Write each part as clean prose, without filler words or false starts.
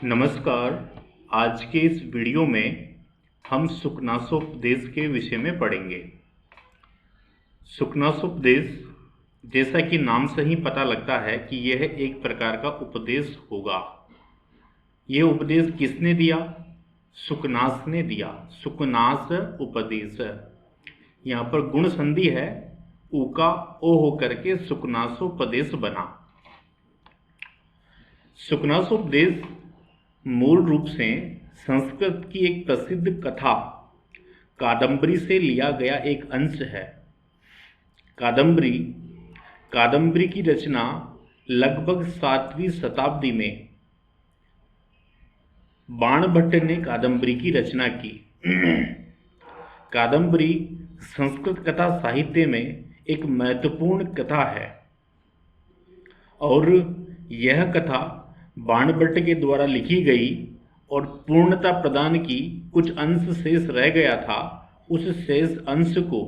नमस्कार। आज के इस वीडियो में हम सुखनासोपदेश के विषय में पढ़ेंगे। सुखनासोपदेश, जैसा कि नाम से ही पता लगता है कि यह एक प्रकार का उपदेश होगा। यह उपदेश किसने दिया? सुखनास ने दिया। सुखनास उपदेश। यहाँ पर गुण संधि है, उ का ओ होकर के सुखनासोपदेश बना। सुखनासोपदेश मूल रूप से संस्कृत की एक प्रसिद्ध कथा कादंबरी से लिया गया एक अंश है। कादंबरी की रचना लगभग 7वीं शताब्दी में बाणभट्ट ने कादंबरी की रचना की। कादंबरी संस्कृत कथा साहित्य में एक महत्वपूर्ण कथा है और यह कथा बाणभट्ट के द्वारा लिखी गई और पूर्णता प्रदान की। कुछ अंश शेष रह गया था, उस शेष अंश को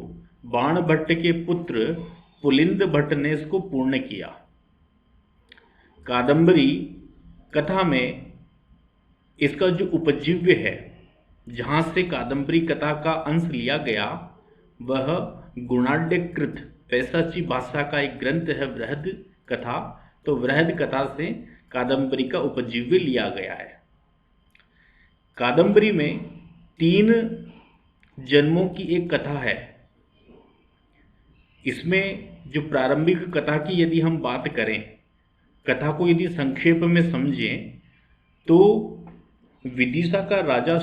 बाणभट्ट के पुत्र पुलिंद भट्ट ने इसको पूर्ण किया। कादंबरी कथा में इसका जो उपजीव्य है, जहाँ से कादंबरी कथा का अंश लिया गया, वह गुणाढ्यकृत पैशाची भाषा का एक ग्रंथ है, वृहद कथा। तो वृहद कथा से कादंबरी का उपजीव्य लिया गया है। कादंबरी में 3 जन्मों की एक कथा है। इसमें जो प्रारंभिक कथा की यदि हम बात करें, कथा को यदि संक्षेप में समझें तो विदिशा का राजा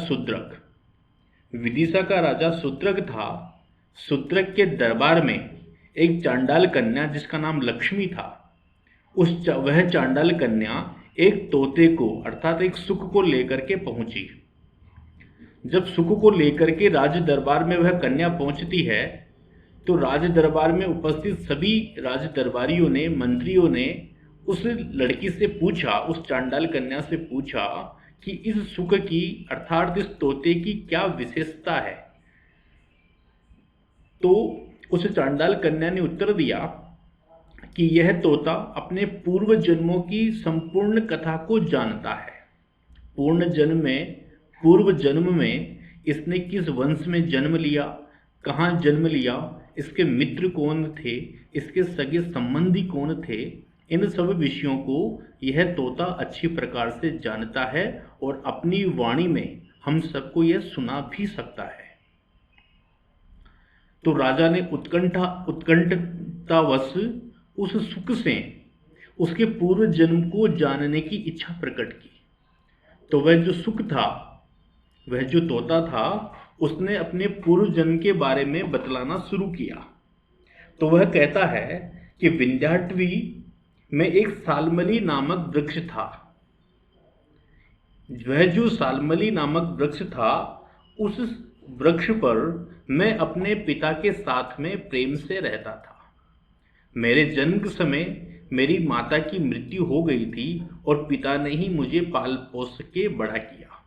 शूद्रक था। शूद्रक के दरबार में एक चांडाल कन्या जिसका नाम लक्ष्मी था, वह चांडाल कन्या एक तोते को अर्थात एक सुख को लेकर के पहुंची। जब सुख को लेकर के राज दरबार में वह कन्या पहुंचती है तो राज दरबार में उपस्थित सभी राज दरबारियों ने, मंत्रियों ने उस लड़की से पूछा, उस चांडाल कन्या से पूछा कि इस सुख की अर्थात इस तोते की क्या विशेषता है। तो उस चांडाल कन्या ने उत्तर दिया कि यह तोता अपने पूर्व जन्मों की संपूर्ण कथा को जानता है। पूर्व जन्म में इसने किस वंश में जन्म लिया, कहाँ जन्म लिया, इसके मित्र कौन थे, इसके सगे संबंधी कौन थे, इन सब विषयों को यह तोता अच्छी प्रकार से जानता है और अपनी वाणी में हम सबको यह सुना भी सकता है। तो राजा ने उत्कंठतावश उस सुख से उसके पूर्व जन्म को जानने की इच्छा प्रकट की। तो वह जो सुख था, वह जो तोता था, उसने अपने पूर्व जन्म के बारे में बतलाना शुरू किया। तो वह कहता है कि विंध्याटवी में एक सालमली नामक वृक्ष था। वह जो सालमली नामक वृक्ष था, उस वृक्ष पर मैं अपने पिता के साथ में प्रेम से रहता था। मेरे जन्म के समय मेरी माता की मृत्यु हो गई थी और पिता ने ही मुझे पाल पोस के बड़ा किया।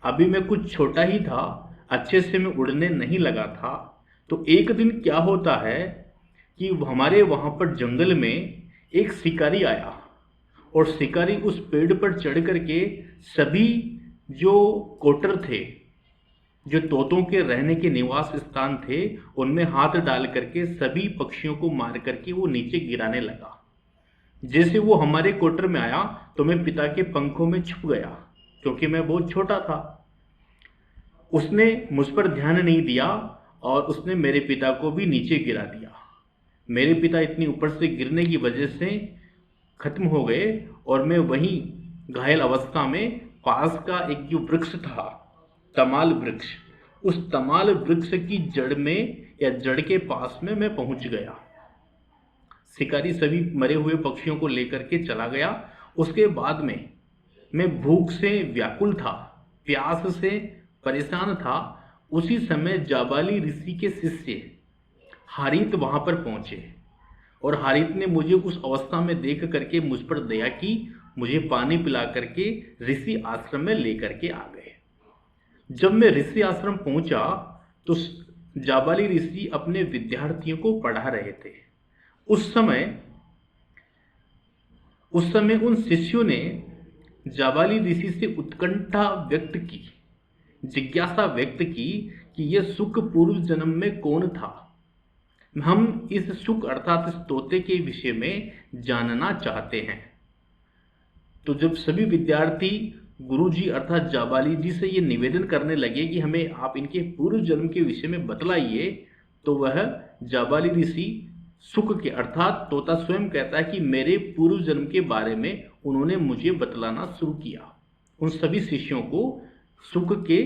अभी मैं कुछ छोटा ही था, अच्छे से मैं उड़ने नहीं लगा था। तो एक दिन क्या होता है कि हमारे वहाँ पर जंगल में एक शिकारी आया और शिकारी उस पेड़ पर चढ़ करके सभी जो कोटर थे, जो तोतों के रहने के निवास स्थान थे, उनमें हाथ डाल करके सभी पक्षियों को मार करके वो नीचे गिराने लगा। जैसे वो हमारे क्वार्टर में आया तो मैं पिता के पंखों में छुप गया, क्योंकि मैं बहुत छोटा था। उसने मुझ पर ध्यान नहीं दिया और उसने मेरे पिता को भी नीचे गिरा दिया। मेरे पिता इतनी ऊपर से गिरने की वजह से खत्म हो गए और मैं वहीं घायल अवस्था में पास का एक जो वृक्ष था, तमाल वृक्ष, उस तमाल वृक्ष की जड़ में या जड़ के पास में मैं पहुंच गया। शिकारी सभी मरे हुए पक्षियों को लेकर के चला गया। उसके बाद में मैं भूख से व्याकुल था, प्यास से परेशान था। उसी समय जाबाली ऋषि के शिष्य हारित वहां पर पहुंचे और हारित ने मुझे उस अवस्था में देख करके मुझ पर दया की, मुझे पानी पिला करके ऋषि आश्रम में लेकर के आ गए। जब मैं ऋषि आश्रम पहुंचा तो जाबाली ऋषि अपने विद्यार्थियों को पढ़ा रहे थे। उस समय उन शिष्यों ने जाबाली ऋषि से उत्कंठा व्यक्त की, जिज्ञासा व्यक्त की कि यह सुक पूर्व जन्म में कौन था। हम इस सुक अर्थात इस तोते के विषय में जानना चाहते हैं। तो जब सभी विद्यार्थी गुरुजी अर्थात जाबाली जी से ये निवेदन करने लगे कि हमें आप इनके पूर्व जन्म के विषय में बतलाइए, तो वह जाबाली ऋषि सुक के अर्थात तोता स्वयं कहता है कि मेरे पूर्व जन्म के बारे में उन्होंने मुझे बतलाना शुरू किया। उन सभी शिष्यों को सुक के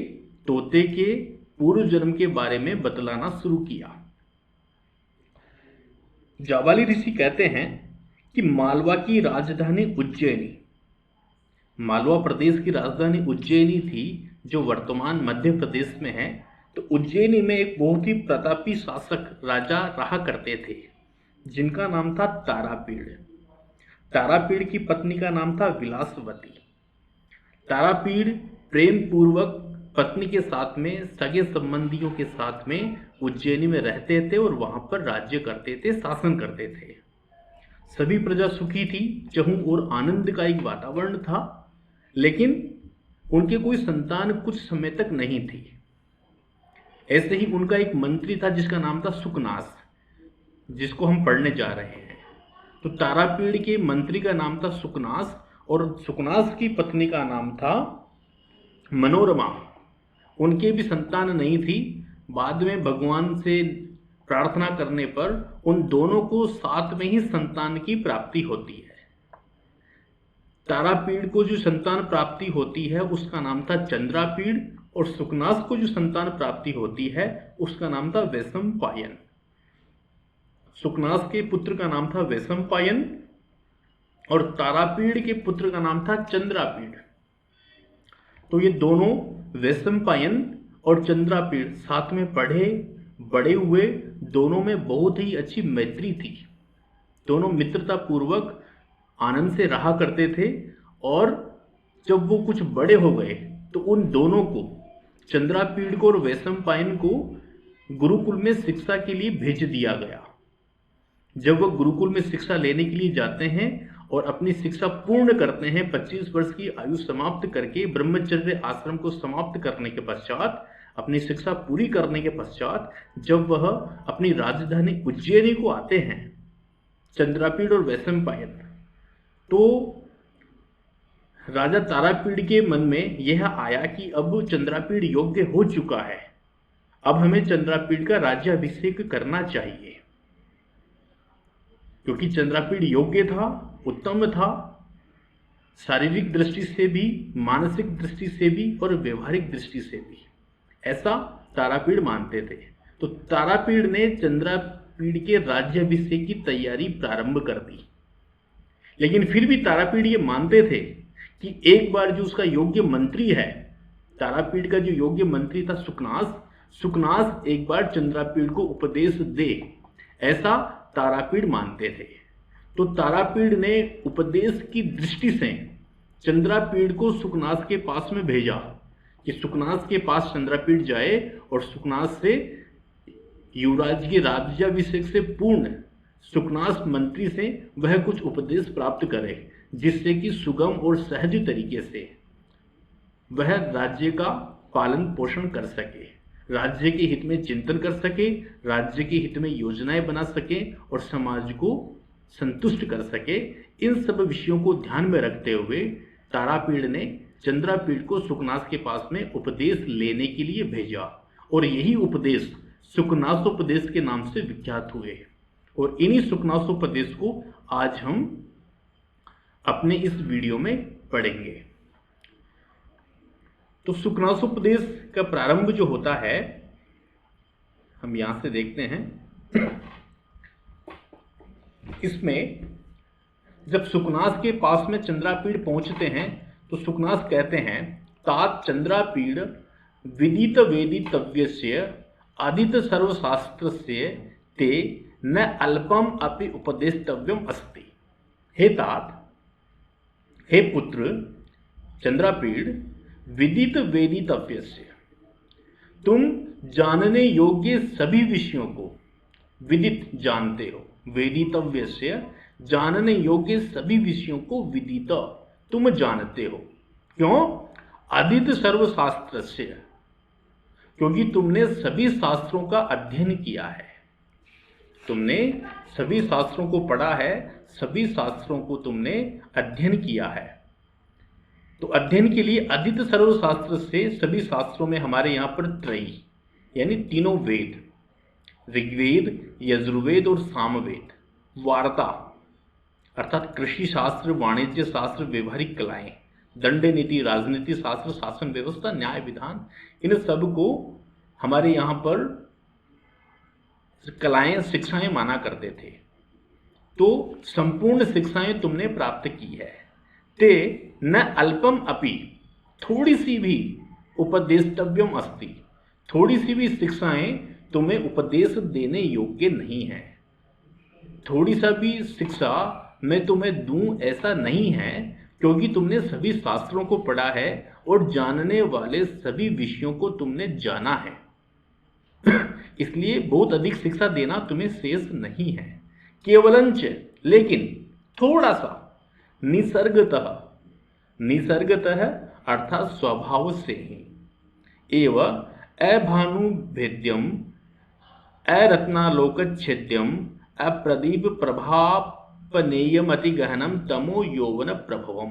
तोते के पूर्व जन्म के बारे में बतलाना शुरू किया। जाबाली ऋषि कहते हैं कि मालवा की राजधानी उज्जैनी, मालवा प्रदेश की राजधानी उज्जैनी थी जो वर्तमान मध्य प्रदेश में है। तो उज्जैनी में एक बहुत ही प्रतापी शासक राजा रहा करते थे जिनका नाम था तारापीड़। तारापीड़ की पत्नी का नाम था विलासवती। तारापीड़ प्रेम पूर्वक पत्नी के साथ में सगे संबंधियों के साथ में उज्जैनी में रहते थे और वहां पर राज्य करते थे, शासन करते थे। सभी प्रजा सुखी थी, चहुं और आनंद का एक वातावरण था, लेकिन उनके कोई संतान कुछ समय तक नहीं थी। ऐसे ही उनका एक मंत्री था जिसका नाम था सुकनास, जिसको हम पढ़ने जा रहे हैं। तो तारापीड़ के मंत्री का नाम था सुकनास और सुकनास की पत्नी का नाम था मनोरमा। उनके भी संतान नहीं थी। बाद में भगवान से प्रार्थना करने पर उन दोनों को साथ में ही संतान की प्राप्ति होती है। तारापीड़ को जो संतान प्राप्ति होती है उसका नाम था चंद्रापीड़ और सुकनास को जो संतान प्राप्ति होती है उसका नाम था वैशंपायन। सुकनास के पुत्र का नाम था वैशंपायन और तारापीड़ के पुत्र का नाम था चंद्रापीड़। तो ये दोनों वैशंपायन और चंद्रापीड़ साथ में पढ़े बड़े हुए, दोनों में बहुत ही अच्छी मैत्री थी। दोनों मित्रता पूर्वक आनंद से रहा करते थे और जब वो कुछ बड़े हो गए तो उन दोनों को, चंद्रापीड़ को और वैशंपायन को, गुरुकुल में शिक्षा के लिए भेज दिया गया। जब वह गुरुकुल में शिक्षा लेने के लिए जाते हैं और अपनी शिक्षा पूर्ण करते हैं, 25 वर्ष की आयु समाप्त करके ब्रह्मचर्य आश्रम को समाप्त करने के पश्चात, अपनी शिक्षा पूरी करने के पश्चात जब वह अपनी राजधानी उज्जैनी को आते हैं, चंद्रापीड़ और वैशंपायन, तो राजा तारापीड़ के मन में यह आया कि अब चंद्रापीड़ योग्य हो चुका है, अब हमें चंद्रापीड़ का राज्याभिषेक करना चाहिए, क्योंकि चंद्रापीड़ योग्य था, उत्तम था, शारीरिक दृष्टि से भी, मानसिक दृष्टि से भी और व्यवहारिक दृष्टि से भी, ऐसा तारापीड़ मानते थे। तो तारापीड़ ने चंद्रापीड़ के राज्याभिषेक की तैयारी प्रारंभ कर दी। लेकिन फिर भी तारापीड़ ये मानते थे कि एक बार जो उसका योग्य मंत्री है, तारापीड़ का जो योग्य मंत्री था सुकनास एक बार चंद्रापीड़ को उपदेश दे, ऐसा तारापीड़ मानते थे। तो तारापीड़ ने उपदेश की दृष्टि से चंद्रापीड़ को सुकनास के पास में भेजा कि सुकनास के पास चंद्रापीड़ जाए और सुकनास से युवराज के राज्याभिषेक से पूर्ण सुकनास मंत्री से वह कुछ उपदेश प्राप्त करे, जिससे कि सुगम और सहज तरीके से वह राज्य का पालन पोषण कर सके, राज्य के हित में चिंतन कर सके, राज्य के हित में योजनाएं बना सके और समाज को संतुष्ट कर सके। इन सब विषयों को ध्यान में रखते हुए तारापीड़ ने चंद्रापीड़ को सुकनास के पास में उपदेश लेने के लिए भेजा और यही उपदेश सुकनासोपदेश के नाम से विख्यात हुए। और इन्हीं सुकनासोपदेश को आज हम अपने इस वीडियो में पढ़ेंगे। तो सुकनासोपदेश का प्रारंभ जो होता है, हम यहां से देखते हैं। इसमें जब सुकनास के पास में चंद्रापीड़ पहुंचते हैं तो सुकनास कहते हैं, तात चंद्रापीड़ विदित वेदितव्यस्य आदित सर्वशास्त्रस्य ते न अल्पम अपि उपदेष्टव्यम अस्ति। हे तात, हे पुत्र चंद्रापीड़, विदित वेदितव्यस्य, तुम जानने योग्य सभी विषयों को, विदित जानते हो, वेदितव्यस्य जानने योग्य सभी विषयों को, विदित तुम जानते हो। क्यों? अधीत सर्वशास्त्रस्य, क्योंकि तुमने सभी शास्त्रों का अध्ययन किया है। तुमने सभी शास्त्रों को पढ़ा है, सभी शास्त्रों को तुमने अध्ययन किया है। तो अध्ययन के लिए अधीत सर्वशास्त्र से, सभी शास्त्रों में हमारे यहाँ पर त्रयी यानी तीनों वेद, ऋग्वेद, यजुर्वेद और सामवेद, वार्ता अर्थात कृषि शास्त्र, वाणिज्य शास्त्र, व्यवहारिक कलाएं, दंड नीति, राजनीति शास्त्र, शासन व्यवस्था, न्याय विधान, इन सब को हमारे यहाँ पर कलाएं, शिक्षाएं माना करते थे। तो संपूर्ण शिक्षाएं तुमने प्राप्त की है। ते न अल्पम अपि, थोड़ी सी भी उपदेष्टव्यम अस्ति, थोड़ी सी भी शिक्षाएं तुम्हें उपदेश देने योग्य नहीं है। थोड़ी सा भी शिक्षा मैं तुम्हें दूं ऐसा नहीं है, क्योंकि तुमने सभी शास्त्रों को पढ़ा है और जानने वाले सभी विषयों को तुमने जाना है। इसलिए बहुत अधिक शिक्षा देना तुम्हें शेष नहीं है। केवलंच, लेकिन थोड़ा सा, निसर्गतः, निसर्गतः अर्थात स्वभाव से ही, एवं अभानुभेद्यम, अरत्नालोकच्छेद्यम, अप्रदीप प्रभापनेयम अति गहनम तमो यौवन प्रभवम।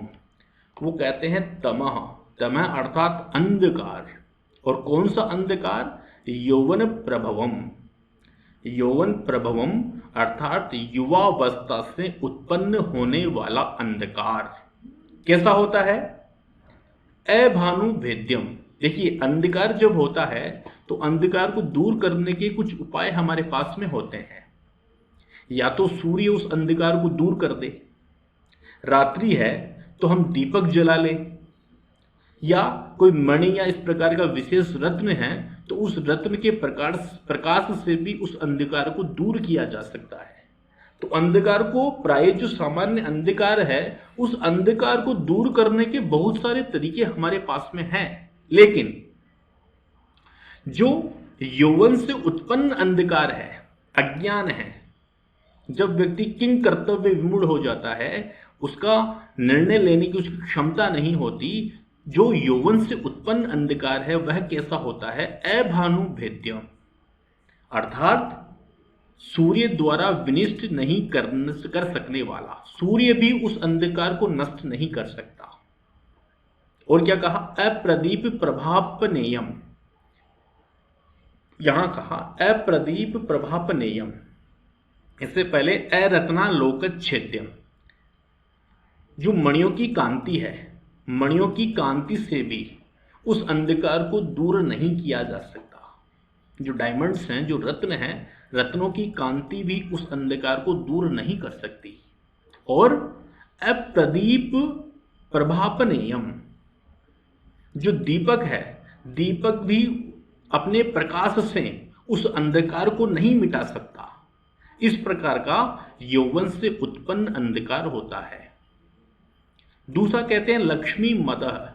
वो कहते हैं तमः, तमः अर्थात अंधकार। और कौन सा अंधकार? यौवन प्रभवम। यौवन प्रभवम अर्थात युवावस्था से उत्पन्न होने वाला अंधकार। कैसा होता है? अभानुभेद्यम। देखिए, अंधकार जब होता है तो अंधकार को दूर करने के कुछ उपाय हमारे पास में होते हैं। या तो सूर्य उस अंधकार को दूर कर दे, रात्रि है तो हम दीपक जला लें, या कोई मणि या इस प्रकार का विशेष रत्न है तो उस रत्न के प्रकाश से भी उस अंधकार को दूर किया जा सकता है। तो अंधकार को, प्राय जो सामान्य अंधकार है, उस अंधकार को दूर करने के बहुत सारे तरीके हमारे पास में हैं। लेकिन जो यौवन से उत्पन्न अंधकार है, अज्ञान है, जब व्यक्ति किंग कर्तव्य विमूढ़ हो जाता है, उसका निर्णय लेने की उसकी क्षमता नहीं होती, जो यौवन से उत्पन्न अंधकार है वह कैसा होता है? अभानुभेद्यम अर्थात सूर्य द्वारा विनिष्ट नहीं कर सकने वाला। सूर्य भी उस अंधकार को नष्ट नहीं कर सकता। और क्या कहा? अप्रदीप प्रभापनेयम, यहां कहा अप्रदीप प्रभापनेयम, इससे पहले अरत्नालोकच्छेद्यम। जो मणियों की कांति है, मणियों की कांति से भी उस अंधकार को दूर नहीं किया जा सकता। जो डायमंड्स हैं, जो रत्न हैं, रत्नों की कांति भी उस अंधकार को दूर नहीं कर सकती। और अप्रदीप प्रभापनेयम, जो दीपक है, दीपक भी अपने प्रकाश से उस अंधकार को नहीं मिटा सकता। इस प्रकार का यौवन से उत्पन्न अंधकार होता है। दूसरा कहते हैं लक्ष्मी मदः,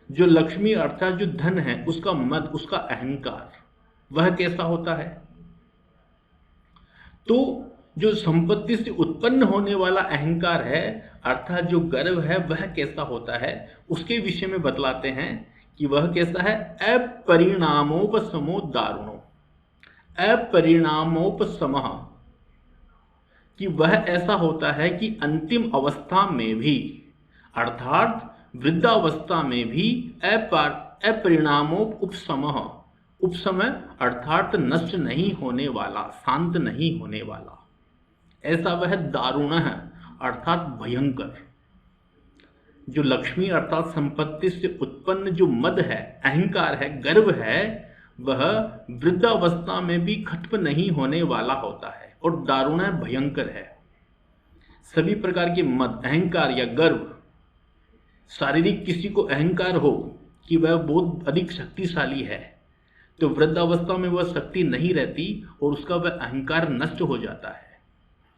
जो लक्ष्मी अर्थात जो धन है उसका मद, उसका अहंकार, वह कैसा होता है? तो जो संपत्ति से उत्पन्न होने वाला अहंकार है अर्थात जो गर्व है, वह कैसा होता है? उसके विषय में बतलाते हैं कि वह कैसा है? अपरिणामोपसमो दारुणो, अपरिणामोपसमः, कि वह ऐसा होता है कि अंतिम अवस्था में भी अर्थात वृद्धावस्था में भी अपरिणामोपसमः, उपसमय अर्थात नष्ट नहीं होने वाला, शांत नहीं होने वाला, ऐसा वह दारुण है अर्थात भयंकर। जो लक्ष्मी अर्थात संपत्ति से उत्पन्न जो मद है, अहंकार है, गर्व है, वह वृद्धावस्था में भी खत्म नहीं होने वाला होता है और दारुण है, भयंकर है। सभी प्रकार के मद, अहंकार या गर्व, शारीरिक किसी को अहंकार हो कि वह बहुत अधिक शक्तिशाली है, तो वृद्धावस्था में वह शक्ति नहीं रहती और उसका वह अहंकार नष्ट हो जाता है।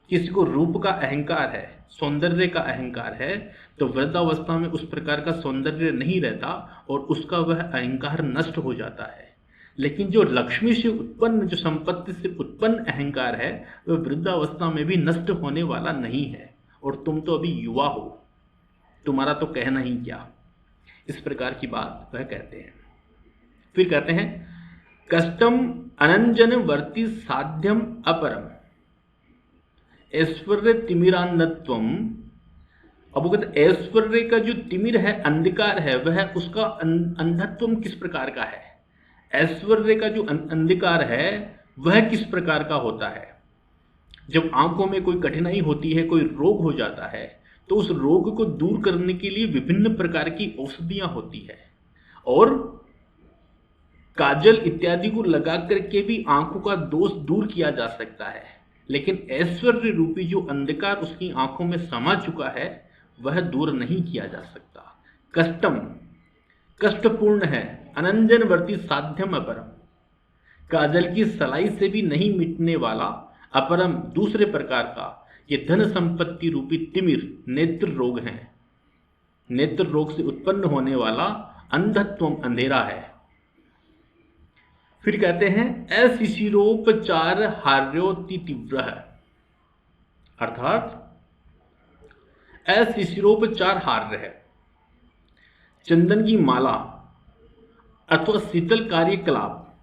किसी को रूप का अहंकार है, सौंदर्य का अहंकार है, तो वृद्धावस्था में उस प्रकार का सौंदर्य नहीं रहता और उसका वह अहंकार नष्ट हो जाता है। लेकिन जो लक्ष्मी से उत्पन्न, जो संपत्ति से उत्पन्न अहंकार है, वह वृद्धावस्था में भी नष्ट होने वाला नहीं है। और तुम तो अभी युवा हो, तुम्हारा तो कहना ही क्या। इस प्रकार की बात वह कहते हैं। फिर कहते हैं कष्टम अनंजन वर्ति साध्यम अपरम ऐश्वर्य तिमिरान्धत्वम। अब वो कहते ऐश्वर्य का जो तिमिर है, अंधकार है, वह उसका अंधत्व किस प्रकार का है। ऐश्वर्य का जो अंधकार है वह किस प्रकार का होता है। जब आंखों में कोई कठिनाई होती है, कोई रोग हो जाता है, तो उस रोग को दूर करने के लिए विभिन्न प्रकार की औषधियां होती है और काजल इत्यादि को लगा करके भी आंखों का दोष दूर किया जा सकता है। लेकिन ऐश्वर्य रूपी जो अंधकार उसकी आंखों में समा चुका है वह दूर नहीं किया जा सकता। कष्टम कष्टपूर्ण है, अनंजनवर्ती साध्यम अपरम, काजल की सलाई से भी नहीं मिटने वाला, अपरम दूसरे प्रकार का ये धन संपत्ति रूपी तिमिर नेत्र रोग है। नेत्र रोग से उत्पन्न होने वाला अंधत्व अंधेरा है। फिर कहते हैं अशिशिरोपचार हार्योति तीव्र, अर्थात अशिशिरोपचार हार्य है। चंदन की माला अथवा शीतल कार्यकलाप,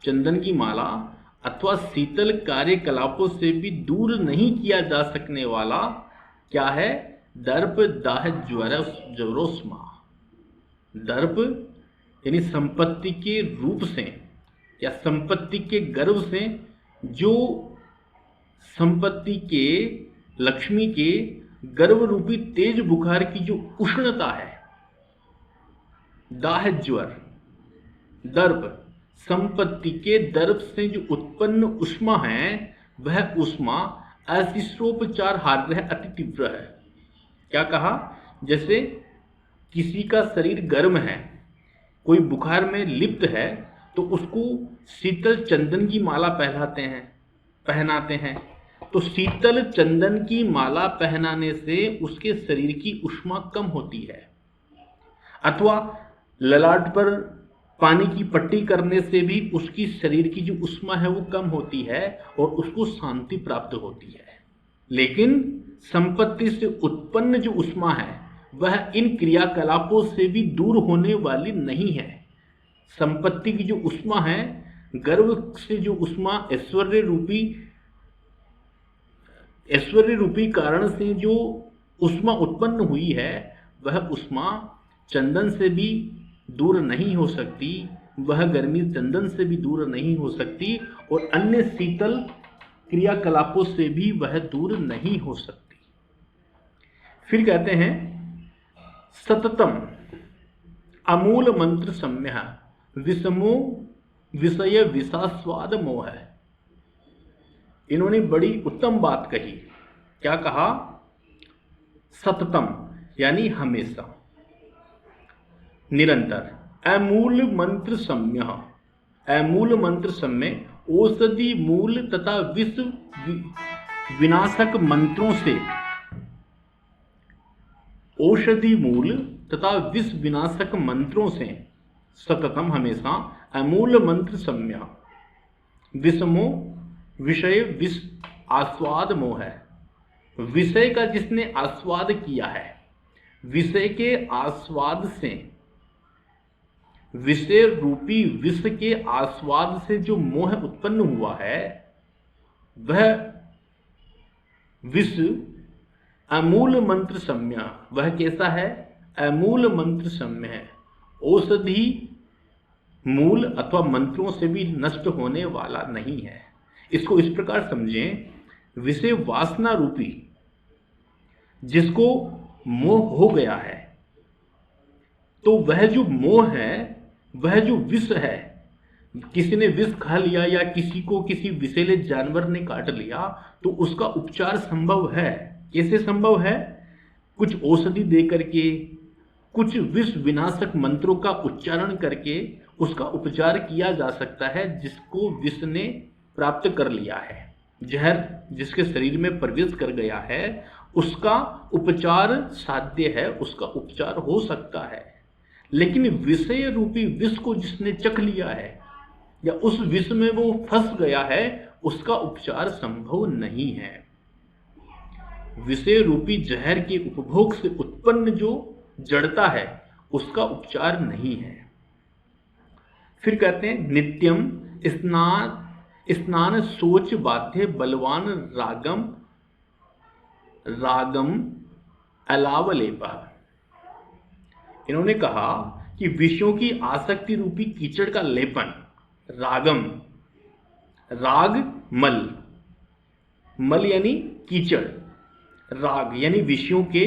चंदन की माला अथवा शीतल कार्यकलापों से भी दूर नहीं किया जा सकने वाला क्या है, दर्प दाह ज्वरोस्मा। दर्प यानी संपत्ति के रूप से या संपत्ति के गर्व से जो संपत्ति के लक्ष्मी के गर्व रूपी तेज बुखार की जो उष्णता है, दाह ज्वर, दर्प, संपत्ति के दर्प से जो उत्पन्न उष्मा है वह उष्मा अशिष्टोपचार हार्य है, अति तीव्र है। क्या कहा, जैसे किसी का शरीर गर्म है, कोई बुखार में लिप्त है, तो उसको शीतल चंदन की माला पहनाते हैं। तो शीतल चंदन की माला पहनाने से उसके शरीर की उष्मा कम होती है, अथवा ललाट पर पानी की पट्टी करने से भी उसकी शरीर की जो उष्मा है वो कम होती है और उसको शांति प्राप्त होती है। लेकिन संपत्ति से उत्पन्न जो उष्मा है वह इन क्रियाकलापों से भी दूर होने वाली नहीं है। संपत्ति की जो उष्मा है, गर्व से जो उष्मा ऐश्वर्य रूपी कारण से जो उष्मा उत्पन्न हुई है, वह उष्मा चंदन से भी दूर नहीं हो सकती, वह गर्मी चंदन से भी दूर नहीं हो सकती और अन्य शीतल क्रियाकलापों से भी वह दूर नहीं हो सकती। फिर कहते हैं सततम अमूल मंत्र सम्य विषमो विषय विषास्वाद मोह। इन्होंने बड़ी उत्तम बात कही। क्या कहा, सततम यानी हमेशा, निरंतर, अमूल मंत्र सम्य, अमूल मंत्र सम्य औषधि मूल तथा विष विनाशक मंत्रों से, औषधि मूल तथा विष विनाशक मंत्रों से सततम हमेशा, अमूल मंत्र सम्य, विषमो विषय विष आस्वाद मोह है। विषय का जिसने आस्वाद किया है, विषय के आस्वाद से, विषय रूपी विष के आस्वाद से जो मोह उत्पन्न हुआ है वह विष अमूल मंत्र सम्य, वह कैसा है, अमूल मंत्र सम्य है, औषधि मूल अथवा मंत्रों से भी नष्ट होने वाला नहीं है। इसको इस प्रकार समझें, विषय वासना रूपी जिसको मोह हो गया है, तो वह जो मोह है, वह जो विष है, किसी ने विष खा लिया या किसी को किसी विषैले जानवर ने काट लिया, तो उसका उपचार संभव है। कैसे संभव है, कुछ औषधि दे करके, कुछ विष विनाशक मंत्रों का उच्चारण करके उसका उपचार किया जा सकता है। जिसको विष ने प्राप्त कर लिया है, जहर जिसके शरीर में प्रवेश कर गया है, उसका उपचार साध्य है, उसका उपचार हो सकता है। लेकिन विषय रूपी विष को जिसने चख लिया है या उस विष में वो फंस गया है, उसका उपचार संभव नहीं है। विषय रूपी जहर के उपभोग से उत्पन्न जो जड़ता है उसका उपचार नहीं है। फिर कहते हैं नित्यम स्नान स्नान सोच बाध्य बलवान रागम रागम अलावलेपा। इन्होंने कहा कि विषयों की आसक्ति रूपी कीचड़ का लेपन, रागम, राग मल, मल यानी कीचड़, राग यानी विषयों के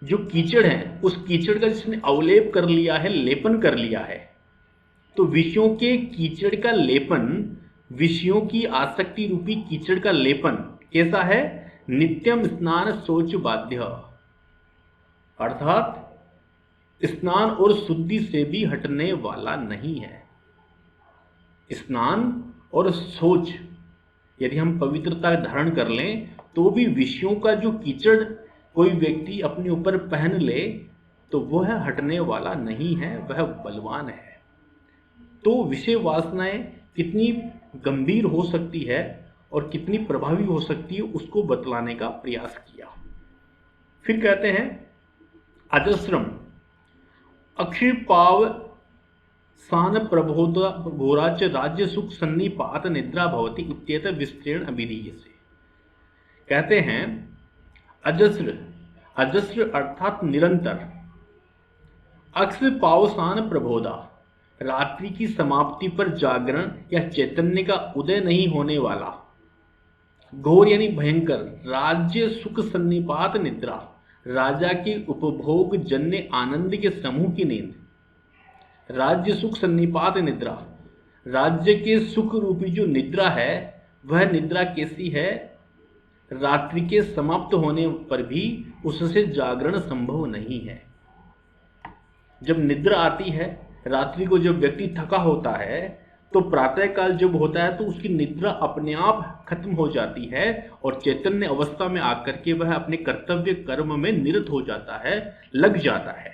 जो कीचड़ हैं उस कीचड़ का जिसने अवलेप कर लिया है, लेपन कर लिया है। तो विषयों के कीचड़ का लेपन, विषयों की आसक्ति रूपी कीचड़ का लेपन कैसा है? नित्यम स्नान सोच बाध्य, अर्थात स्नान और शुद्धि से भी हटने वाला नहीं है। स्नान और सोच यदि हम पवित्रता धारण कर लें तो भी विषयों का जो कीचड़ कोई व्यक्ति अपने ऊपर पहन ले तो वह हटने वाला नहीं है, वह बलवान है। तो विषय वासनाएं कितनी गंभीर हो सकती है और कितनी प्रभावी हो सकती है उसको बतलाने का प्रयास किया। फिर कहते हैं अजस्रम अक्षिपाव सान प्रबोध घोराच राज्य सुख सन्निपात निद्रा भवति इत्येत विस्तृण अभिधीयते। कहते हैं अजस्र, अजस्र अर्थात निरंतर, अक्ष पावसान प्रबोधा, रात्रि की समाप्ति पर जागरण या चैतन्य का उदय नहीं होने वाला, घोर यानी भयंकर, राज्य सुख सन्निपात निद्रा, राजा के उपभोग जन्य आनंद के समूह की नींद, राज्य सुख सन्निपात निद्रा, राज्य के सुख रूपी जो निद्रा है वह निद्रा कैसी है? रात्रि के समाप्त होने पर भी उससे जागरण संभव नहीं है। जब निद्रा आती है रात्रि को, जब व्यक्ति थका होता है तो प्रातःकाल जब होता है तो उसकी निद्रा अपने आप खत्म हो जाती है और चैतन्य अवस्था में आकर के वह अपने कर्तव्य कर्म में निरत हो जाता है, लग जाता है।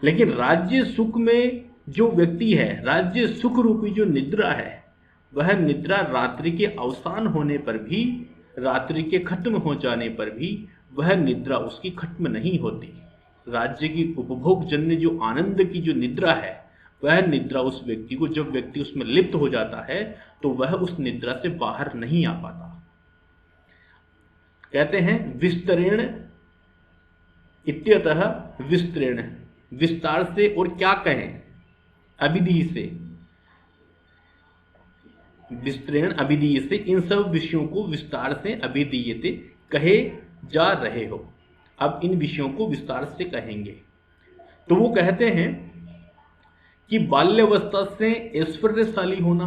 लेकिन राज्य सुख में जो व्यक्ति है, राज्य सुख रूपी जो निद्रा है, वह निद्रा रात्रि के अवसान होने पर भी, रात्रि के खत्म हो जाने पर भी वह निद्रा उसकी खत्म नहीं होती। राज्य की उपभोग जन्य जो आनंद की जो निद्रा है वह निद्रा उस व्यक्ति को, जब व्यक्ति उसमें लिप्त हो जाता है तो वह उस निद्रा से बाहर नहीं आ पाता। कहते हैं विस्तरेण इत्यतः विस्तरेण, विस्तार से, और क्या कहें? अभिधि से, विस्तरेण अभिधीय से, इन सब विषयों को विस्तार से अभिधीयते कहे जा रहे हो। अब इन विषयों को विस्तार से कहेंगे। तो वो कहते हैं कि बाल्यावस्था से ऐश्वर्यशाली होना,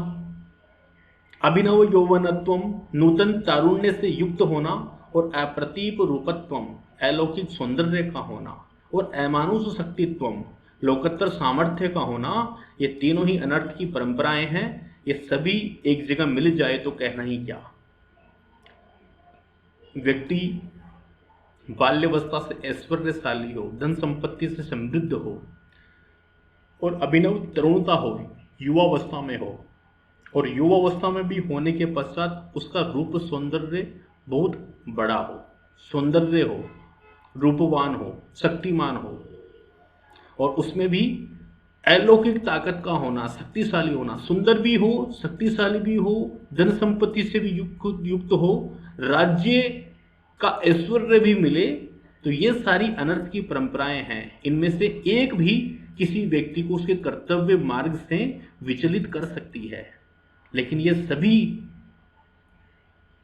अभिनव यौवनत्वम, नूतन तारुण्य से युक्त होना, और अप्रतीप रूपत्वम, अलौकिक सौंदर्य का होना, और अमानुष शक्तित्वम, लोकोत्तर सामर्थ्य का होना, ये तीनों ही अनर्थ की परंपराएं हैं। ये सभी एक जगह मिल जाए तो कहना ही क्या। व्यक्ति बाल्यावस्था से ऐश्वर्यशाली हो, धन संपत्ति से समृद्ध हो, और अभिनव तरुणता हो, युवावस्था में हो, और युवावस्था में भी होने के पश्चात उसका रूप सौंदर्य बहुत बड़ा हो, सौंदर्य हो, रूपवान हो, शक्तिमान हो, और उसमें भी अलौकिक ताकत का होना, शक्तिशाली होना, सुंदर भी हो, शक्तिशाली भी हो, धन संपत्ति से भी युक्त हो, राज्य का ऐश्वर्य भी मिले। तो ये सारी अनर्थ की परंपराएं हैं। इनमें से एक भी किसी व्यक्ति को उसके कर्तव्य मार्ग से विचलित कर सकती है। लेकिन ये सभी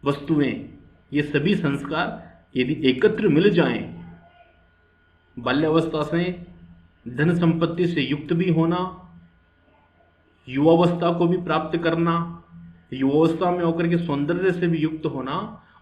वस्तुएं, ये सभी संस्कार यदि एकत्र मिल जाएं, बाल्यावस्था से धन संपत्ति से युक्त भी होना, युवावस्था को भी प्राप्त करना, युवावस्था में होकर के सौंदर्य से भी युक्त होना,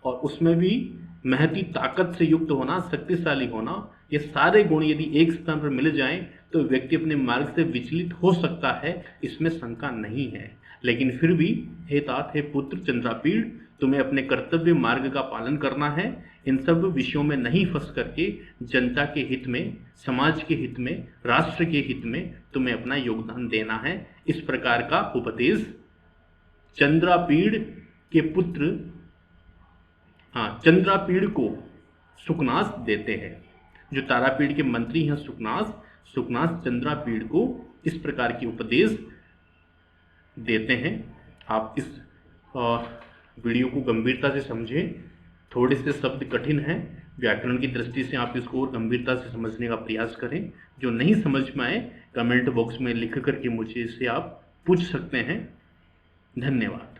और उसमें भी महती ताकत से युक्त होना, शक्तिशाली होना, ये सारे गुण यदि एक स्थान पर मिल जाएं तो व्यक्ति अपने मार्ग से विचलित हो सकता है, इसमें शंका नहीं है। लेकिन फिर भी हे तात, हे पुत्र चंद्रापीड़, तुम्हें अपने कर्तव्य मार्ग का पालन करना है। इन सब विषयों में नहीं फंस करके जनता के हित में, समाज के हित में, राष्ट्र के हित में तुम्हें अपना योगदान देना है। इस प्रकार का उपदेश चंद्रापीड़ के पुत्र चंद्रापीड़ को सुकनास देते हैं। जो तारापीठ के मंत्री हैं सुकनाथ चंद्रापीठ को इस प्रकार की उपदेश देते हैं। आप इस वीडियो को गंभीरता से समझें। थोड़े से शब्द कठिन हैं, व्याकरण की दृष्टि से आप इसको और गंभीरता से समझने का प्रयास करें। जो नहीं समझ में आए कमेंट बॉक्स में लिख करके मुझे इसे आप पूछ सकते हैं। धन्यवाद।